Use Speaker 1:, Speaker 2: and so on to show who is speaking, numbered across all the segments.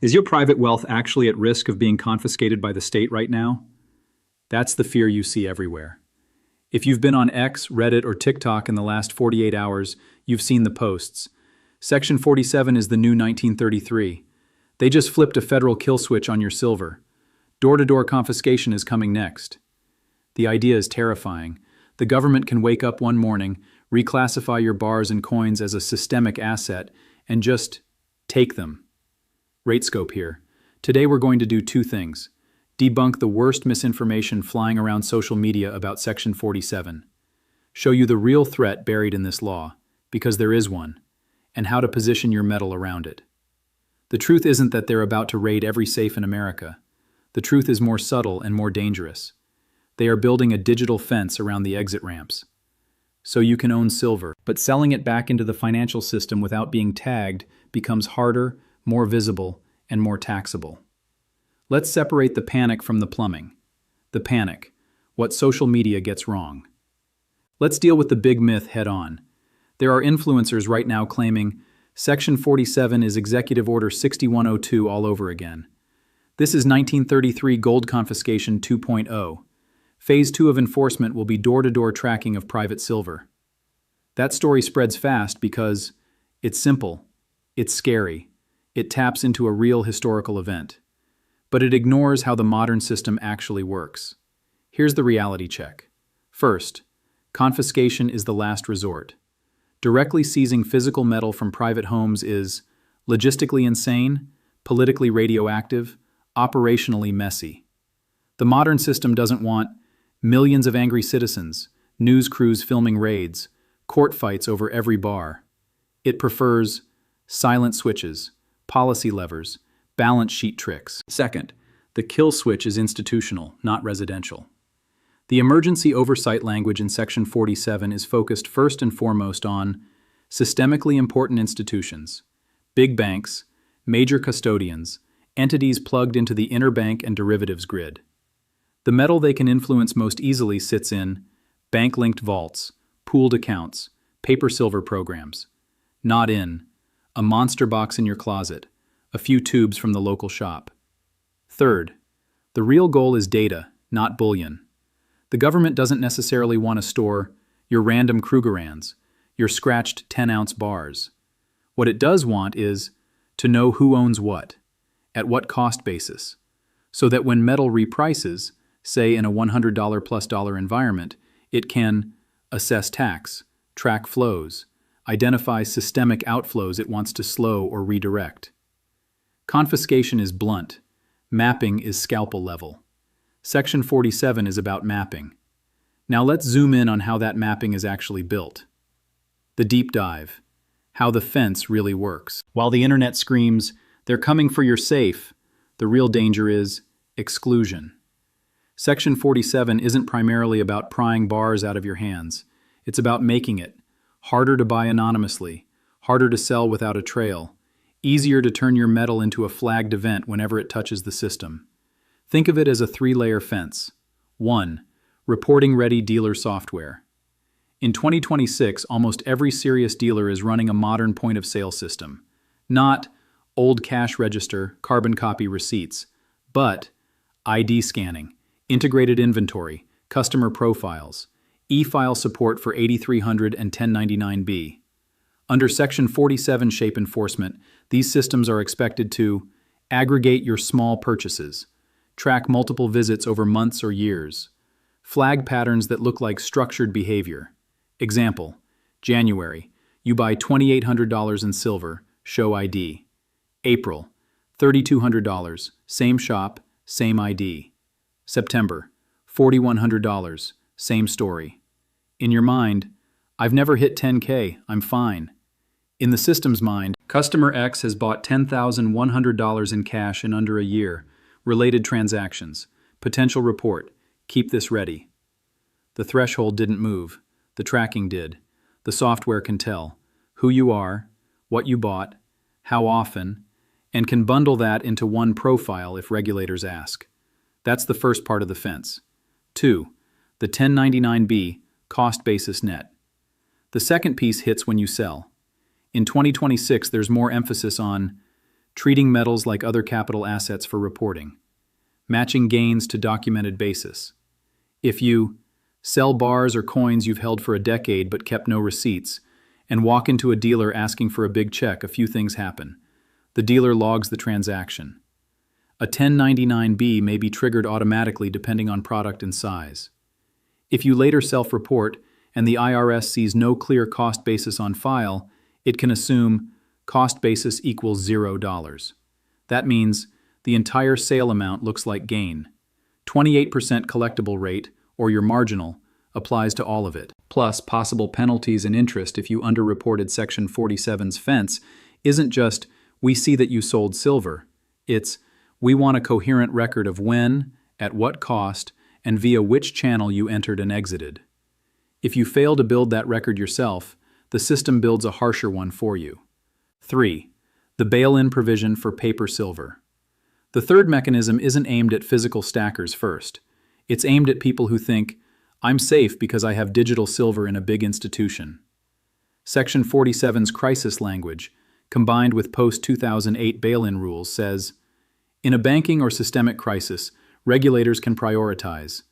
Speaker 1: Is your private wealth actually at risk of being confiscated by the state right now? That's the fear you see everywhere. If you've been on X, Reddit, or TikTok in the last 48 hours, you've seen the posts. Section 47 is the new 1933. They just flipped a federal kill switch on your silver. Door-to-door confiscation is coming next. The idea is terrifying. The government can wake up one morning, reclassify your bars and coins as a systemic asset, and just take them. RateScope here. Today we're going to do two things. Debunk the worst misinformation flying around social media about Section 47. Show you the real threat buried in this law, because there is one, and how to position your metal around it. The truth isn't that they're about to raid every safe in America. The truth is more subtle and more dangerous. They are building a digital fence around the exit ramps. So you can own silver, but selling it back into the financial system without being tagged becomes harder, more visible, and more taxable. Let's separate the panic from the plumbing. The panic, what social media gets wrong. Let's deal with the big myth head on. There are influencers right now claiming Section 47 is Executive Order 6102 all over again. This is 1933 gold confiscation 2.0. Phase 2 of enforcement will be door-to-door tracking of private silver. That story spreads fast because it's simple, it's scary, it taps into a real historical event. But it ignores how the modern system actually works. Here's the reality check. First, confiscation is the last resort. Directly seizing physical metal from private homes is logistically insane, politically radioactive, operationally messy. The modern system doesn't want millions of angry citizens, news crews filming raids, court fights over every bar. It prefers silent switches, policy levers, balance sheet tricks. Second, the kill switch is institutional, not residential. The emergency oversight language in Section 47 is focused first and foremost on systemically important institutions, big banks, major custodians, entities plugged into the interbank and derivatives grid. The metal they can influence most easily sits in bank-linked vaults, pooled accounts, paper silver programs. Not in a monster box in your closet, a few tubes from the local shop. Third, the real goal is data, not bullion. The government doesn't necessarily want to store your random Krugerrands, your scratched 10-ounce bars. What it does want is to know who owns what, at what cost basis, so that when metal reprices, say in a $100 plus dollar environment, it can assess tax, track flows, identify systemic outflows it wants to slow or redirect. Confiscation is blunt. Mapping is scalpel level. Section 47 is about mapping. Now let's zoom in on how that mapping is actually built. The deep dive. How the fence really works. While the internet screams, "They're coming for your safe," the real danger is exclusion. Section 47 isn't primarily about prying bars out of your hands. It's about making it harder to buy anonymously, harder to sell without a trail, easier to turn your metal into a flagged event whenever it touches the system. Think of it as a three-layer fence. 1. Reporting-ready dealer software. In 2026, almost every serious dealer is running a modern point-of-sale system. Not old cash register, carbon copy receipts, but ID scanning, integrated inventory, customer profiles, e-file support for 8300 and 1099B. Under Section 47 shape enforcement, these systems are expected to aggregate your small purchases, track multiple visits over months or years, flag patterns that look like structured behavior. Example, January, you buy $2,800 in silver, show ID. April, $3,200, same shop, same ID. September, $4,100, same story. In your mind, I've never hit 10K, I'm fine. In the system's mind, customer X has bought $10,100 in cash in under a year. Related transactions. Potential report. Keep this ready. The threshold didn't move. The tracking did. The software can tell who you are, what you bought, how often, and can bundle that into one profile if regulators ask. That's the first part of the fence. 2. The 1099B, cost basis net. The second piece hits when you sell. In 2026, there's more emphasis on treating metals like other capital assets for reporting, matching gains to documented basis. If you sell bars or coins you've held for a decade but kept no receipts, and walk into a dealer asking for a big check, a few things happen. The dealer logs the transaction. A 1099-B may be triggered automatically depending on product and size. If you later self-report and the IRS sees no clear cost basis on file, it can assume cost basis equals $0. That means the entire sale amount looks like gain. 28% collectible rate, or your marginal, applies to all of it. Plus, possible penalties and interest if you underreported Section 47's fence isn't just, we see that you sold silver. It's, we want a coherent record of when, at what cost, and via which channel you entered and exited. If you fail to build that record yourself, the system builds a harsher one for you. 3. The bail-in provision for paper silver. The third mechanism isn't aimed at physical stackers first. It's aimed at people who think, I'm safe because I have digital silver in a big institution. Section 47's crisis language, combined with post-2008 bail-in rules, says, in a banking or systemic crisis, regulators can prioritize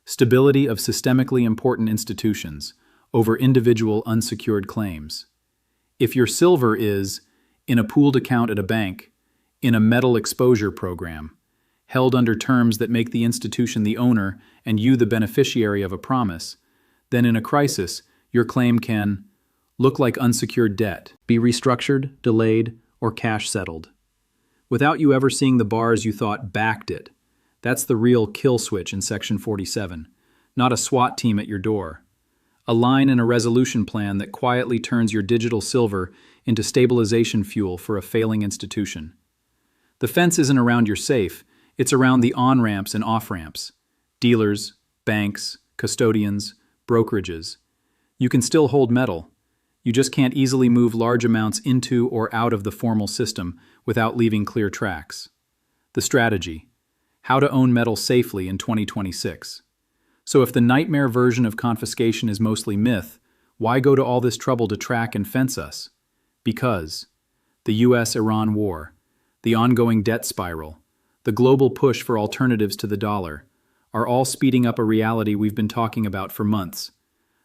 Speaker 1: stability of systemically important institutions over individual unsecured claims. If your silver is in a pooled account at a bank, in a metal exposure program, held under terms that make the institution the owner and you the beneficiary of a promise, then in a crisis, your claim can look like unsecured debt, be restructured, delayed, or cash settled. Without you ever seeing the bars you thought backed it. That's the real kill switch in Section 47, not a SWAT team at your door. A line in a resolution plan that quietly turns your digital silver into stabilization fuel for a failing institution. The fence isn't around your safe, it's around the on-ramps and off-ramps. Dealers, banks, custodians, brokerages. You can still hold metal. You just can't easily move large amounts into or out of the formal system without leaving clear tracks. The strategy: how to own metal safely in 2026. So if the nightmare version of confiscation is mostly myth, why go to all this trouble to track and fence us? Because the US-Iran war, the ongoing debt spiral, the global push for alternatives to the dollar, are all speeding up a reality we've been talking about for months.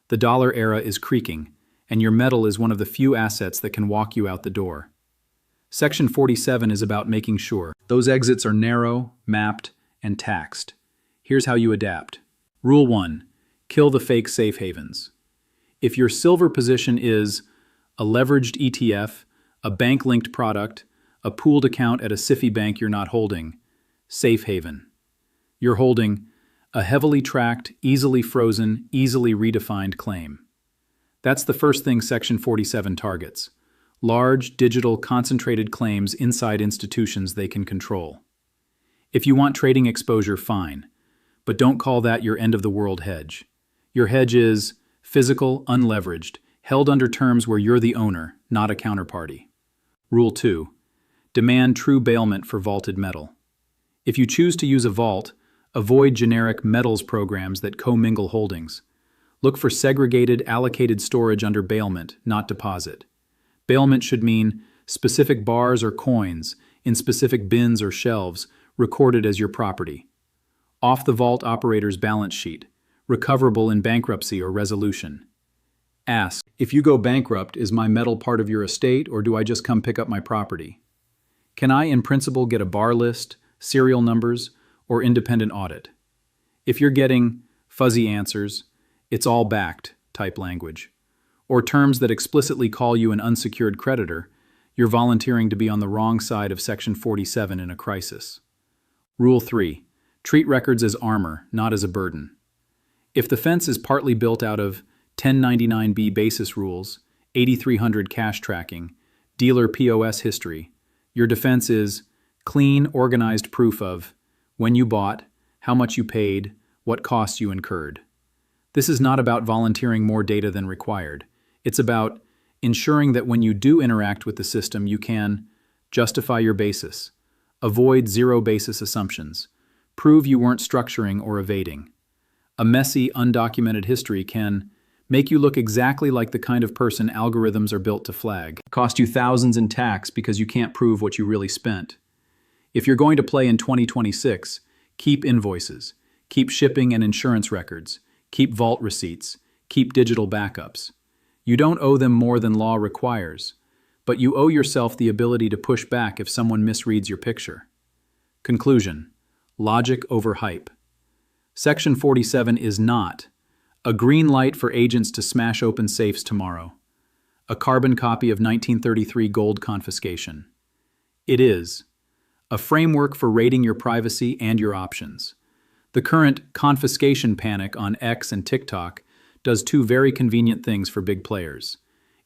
Speaker 1: The dollar era is creaking, and your metal is one of the few assets that can walk you out the door. Section 47 is about making sure those exits are narrow, mapped, and taxed. Here's how you adapt. Rule 1. Kill the fake safe havens. If your silver position is a leveraged ETF, a bank-linked product, a pooled account at a SIFI bank you're not holding, safe haven. You're holding a heavily tracked, easily frozen, easily redefined claim. That's the first thing Section 47 targets. Large, digital, concentrated claims inside institutions they can control. If you want trading exposure, fine, but don't call that your end-of-the-world hedge. Your hedge is physical, unleveraged, held under terms where you're the owner, not a counterparty. Rule 2. Demand true bailment for vaulted metal. If you choose to use a vault, avoid generic metals programs that commingle holdings. Look for segregated, allocated storage under bailment, not deposit. Bailment should mean specific bars or coins in specific bins or shelves recorded as your property. Off the vault operator's balance sheet, recoverable in bankruptcy or resolution. Ask, if you go bankrupt, is my metal part of your estate or do I just come pick up my property? Can I, in principle, get a bar list, serial numbers, or independent audit? If you're getting fuzzy answers, it's all backed type language, or terms that explicitly call you an unsecured creditor, you're volunteering to be on the wrong side of Section 47 in a crisis. Rule 3. Treat records as armor, not as a burden. If the fence is partly built out of 1099-B basis rules, 8300 cash tracking, dealer POS history, your defense is clean, organized proof of when you bought, how much you paid, what costs you incurred. This is not about volunteering more data than required. It's about ensuring that when you do interact with the system, you can justify your basis, avoid zero-basis assumptions, prove you weren't structuring or evading. A messy, undocumented history can make you look exactly like the kind of person algorithms are built to flag, cost you thousands in tax because you can't prove what you really spent. If you're going to play in 2026, keep invoices, keep shipping and insurance records, keep vault receipts, keep digital backups. You don't owe them more than law requires, but you owe yourself the ability to push back if someone misreads your picture. Conclusion: logic over hype. Section 47 is not a green light for agents to smash open safes tomorrow, a carbon copy of 1933 gold confiscation. It is a framework for rating your privacy and your options. The current confiscation panic on X and TikTok does two very convenient things for big players.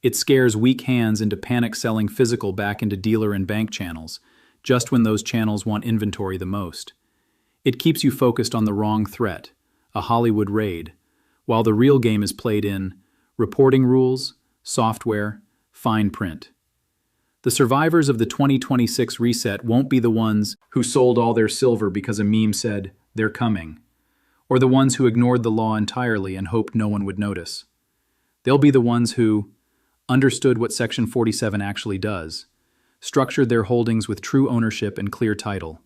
Speaker 1: It scares weak hands into panic selling physical back into dealer and bank channels, just when those channels want inventory the most. It keeps you focused on the wrong threat, a Hollywood raid, while the real game is played in reporting rules, software, fine print. The survivors of the 2026 reset won't be the ones who sold all their silver because a meme said, "They're coming," or the ones who ignored the law entirely and hoped no one would notice. They'll be the ones who understood what Section 47 actually does, structured their holdings with true ownership and clear title,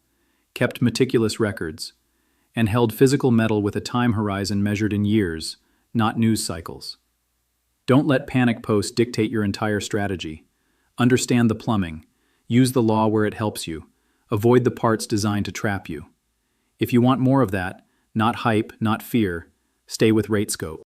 Speaker 1: kept meticulous records, and held physical metal with a time horizon measured in years, not news cycles. Don't let panic posts dictate your entire strategy. Understand the plumbing. Use the law where it helps you. Avoid the parts designed to trap you. If you want more of that, not hype, not fear, stay with RateScope.